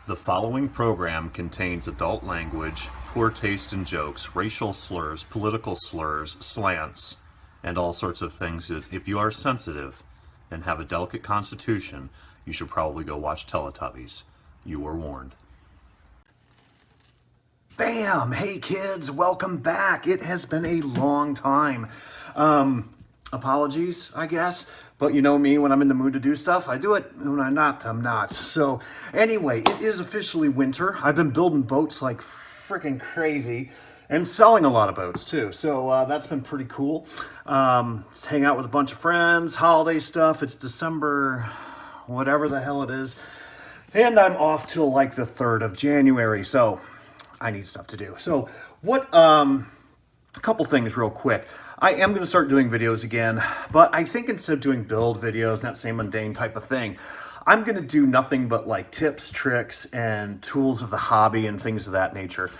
The following program contains adult language, poor taste in jokes, racial slurs, political slurs, slants, and all sorts of things that if you are sensitive and have a delicate constitution, you should probably go watch Teletubbies. You were warned. Bam! Hey kids, welcome back. It has been a long time. Apologies, I guess. But you know me, when I'm in the mood to do stuff, I do it. When I'm not, I'm not. So anyway, it is officially winter. I've been building boats like freaking crazy and selling a lot of boats too. So that's been pretty cool. Just hang out with a bunch of friends, holiday stuff. It's December, whatever the hell it is. And I'm off till like the 3rd of January. So I need stuff to do. So what, a couple things real quick. I am going to start doing videos again, but I think instead of doing build videos, that same mundane type of thing, I'm going to do nothing but like tips, tricks, and tools of the hobby and things of that nature.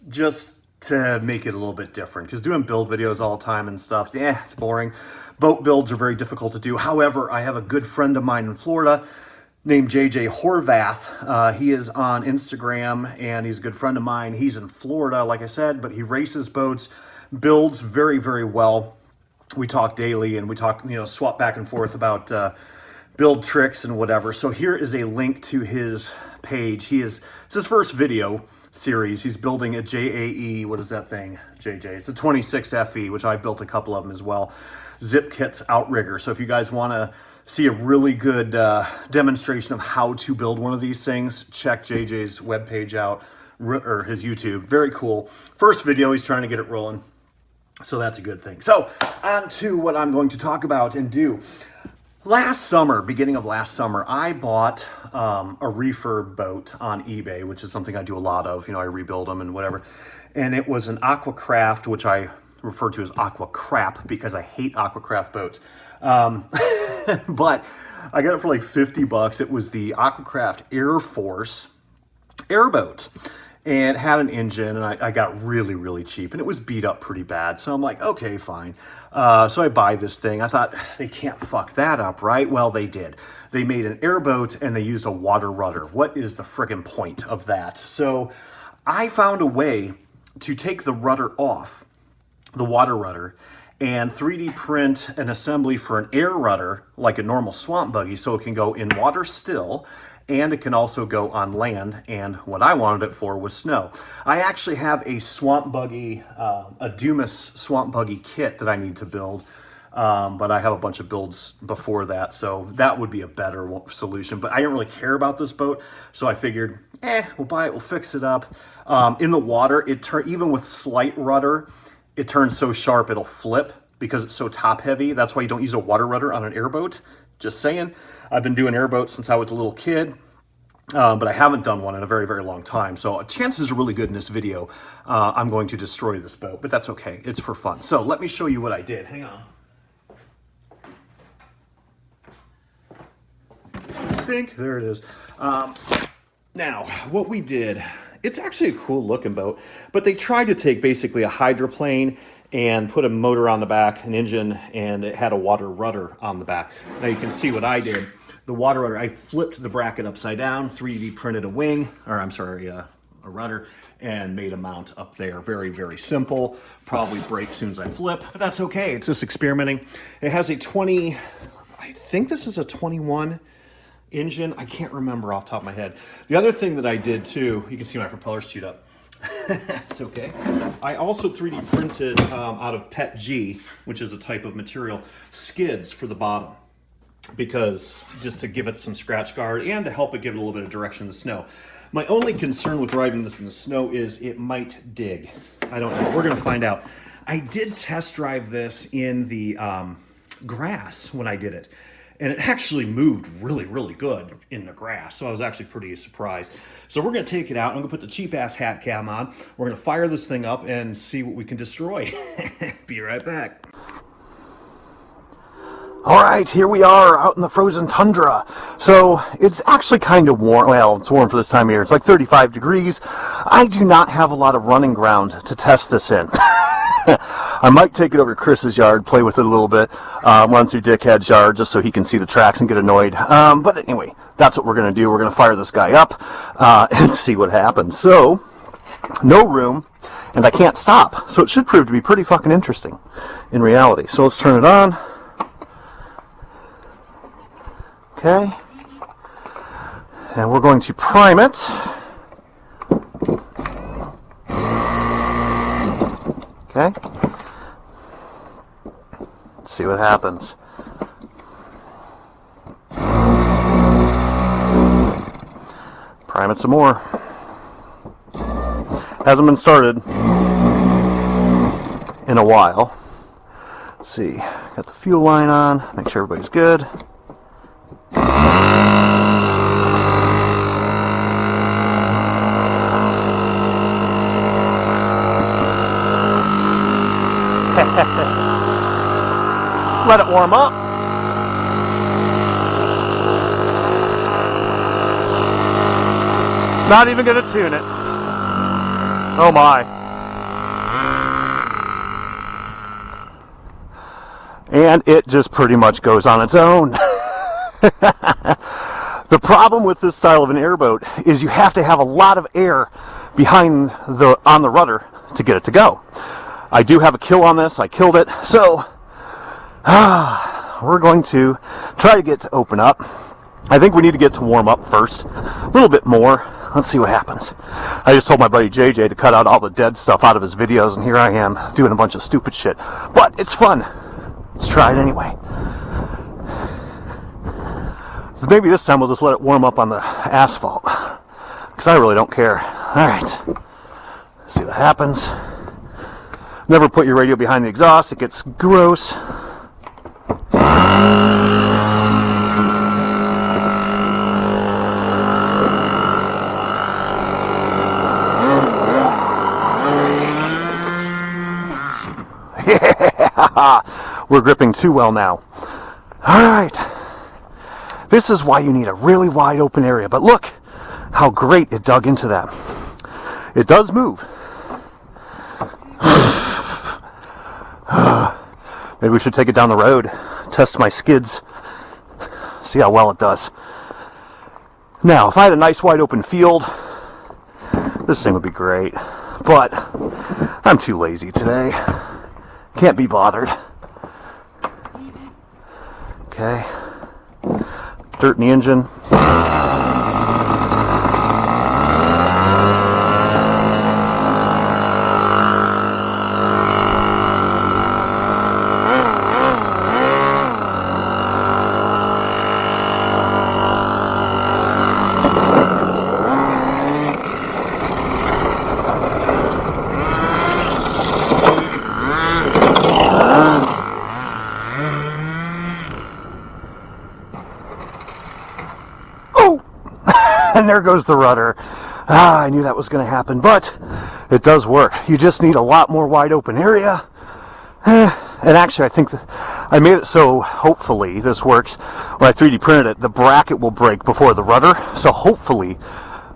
Just to make it a little bit different, because doing build videos all the time and stuff, yeah, it's boring. Boat builds are very difficult to do. However, I have a good friend of mine in Florida named JJ Horvath. He is on Instagram and he's a good friend of mine. He's in Florida, like I said, but he races boats, builds very, very well. We talk daily and we talk, swap back and forth about build tricks and whatever. So here is a link to his page. It's his first video series. He's building a JAE, what is that thing, JJ? It's a 26 FE, which I built a couple of them as well. Zip Kits Outrigger. So if you guys want to see a really good demonstration of how to build one of these things, check JJ's webpage out, or his YouTube. Very cool. First video, he's trying to get it rolling. So that's a good thing. So on to what I'm going to talk about and do. Last summer, beginning of last summer, I bought a refurb boat on eBay, which is something I do a lot of. I rebuild them and whatever. And it was an Aquacraft, which I refer to as Aqua Crap because I hate Aquacraft boats. But I got it for like 50 bucks. It was the Aquacraft Air Force airboat. And it had an engine, and I got really, really cheap, and it was beat up pretty bad. So I'm like, okay, fine. So I buy this thing. I thought, they can't fuck that up, right? Well, they did. They made an airboat, and they used a water rudder. What is the friggin' point of that? So I found a way to take the rudder off, the water rudder, and 3D print an assembly for an air rudder, like a normal swamp buggy, so it can go in water still, and it can also go on land, and what I wanted it for was snow. I actually have a swamp buggy, a Dumas swamp buggy kit that I need to build, but I have a bunch of builds before that, so that would be a better solution. But I didn't really care about this boat, so I figured, we'll buy it, we'll fix it up. In the water, even with slight rudder, it turns so sharp it'll flip because it's so top heavy. That's why you don't use a water rudder on an airboat. Just saying. I've been doing airboats since I was a little kid, but I haven't done one in a very, very long time. So chances are really good in this video. I'm going to destroy this boat, but that's okay. It's for fun. So let me show you what I did. Hang on. Pink, there it is. Now, what we did, it's actually a cool looking boat, but they tried to take basically a hydroplane and put a motor on the back, an engine, and it had a water rudder on the back. Now you can see what I did. The water rudder, I flipped the bracket upside down, 3D printed a wing, or I'm sorry, a rudder, and made a mount up there. Very, very simple. Probably break as soon as I flip, but that's okay. It's just experimenting. It has a I think this is a 21 engine. I can't remember off the top of my head. The other thing that I did too, you can see my propeller's chewed up. It's okay. I also 3D printed out of PET G, which is a type of material, skids for the bottom, because just to give it some scratch guard and to help it give it a little bit of direction in the snow. My only concern with driving this in the snow is it might dig. I don't know. We're going to find out. I did test drive this in the grass when I did it. And it actually moved really, really good in the grass. So I was actually pretty surprised. So we're going to take it out. I'm going to put the cheap-ass hat cam on. We're going to fire this thing up and see what we can destroy. Be right back. All right, here we are out in the frozen tundra. So it's actually kind of warm. Well, it's warm for this time of year. It's like 35 degrees. I do not have a lot of running ground to test this in. I might take it over to Chris's yard, play with it a little bit, run through Dickhead's yard just so he can see the tracks and get annoyed. But anyway, that's what we're going to do. We're going to fire this guy up and see what happens. So, no room, and I can't stop. So it should prove to be pretty fucking interesting in reality. So let's turn it on. Okay. And we're going to prime it. Okay. Let's see what happens. Prime it some more. Hasn't been started in a while. Let's see. Got the fuel line on. Make sure everybody's good. Let it warm up. Not even going to tune it. Oh my. And it just pretty much goes on its own. The problem with this style of an airboat is you have to have a lot of air behind on the rudder to get it to go. I do have a kill on this. I killed it. So we're going to try to get to open up. I think we need to get to warm up first. A little bit more. Let's see what happens. I just told my buddy JJ to cut out all the dead stuff out of his videos, and here I am doing a bunch of stupid shit. But it's fun. Let's try it anyway. Maybe this time we'll just let it warm up on the asphalt, because I really don't care. Alright. See what happens. Never put your radio behind the exhaust. It gets gross. Yeah, we're gripping too well now. All right, this is why you need a really wide open area, but look how great it dug into that. It does move. Maybe we should take it down the road, test my skids, see how well it does. Now, if I had a nice wide open field, this thing would be great, but I'm too lazy today. Can't be bothered. Okay. Dirt in the engine. And there goes the rudder. I knew that was going to happen, but it does work. You just need a lot more wide open area. And actually, I think that I made it so, hopefully, this works. When I 3D printed it, the bracket will break before the rudder. So hopefully,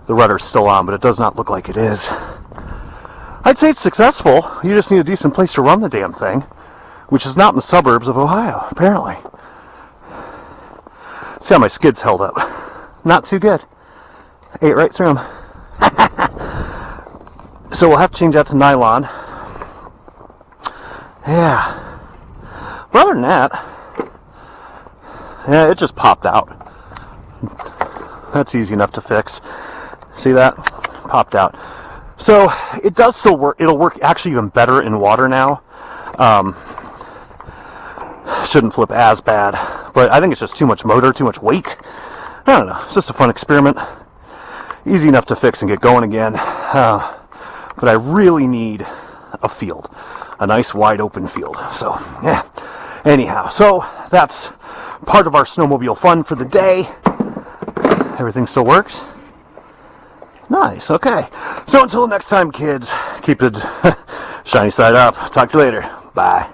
the rudder's still on, but it does not look like it is. I'd say it's successful. You just need a decent place to run the damn thing, which is not in the suburbs of Ohio, apparently. See how my skids held up. Not too good. Ate right through them. So we'll have to change that to nylon. Yeah. But other than that, yeah, it just popped out. That's easy enough to fix. See that? Popped out. So it does still work. It'll work actually even better in water now. Shouldn't flip as bad, but I think it's just too much motor, too much weight. I don't know. It's just a fun experiment. Easy enough to fix and get going again. But I really need a field. A nice wide open field. So, yeah. Anyhow, so that's part of our snowmobile fun for the day. Everything still works? Nice, okay. So until next time, kids, keep it shiny side up. Talk to you later. Bye.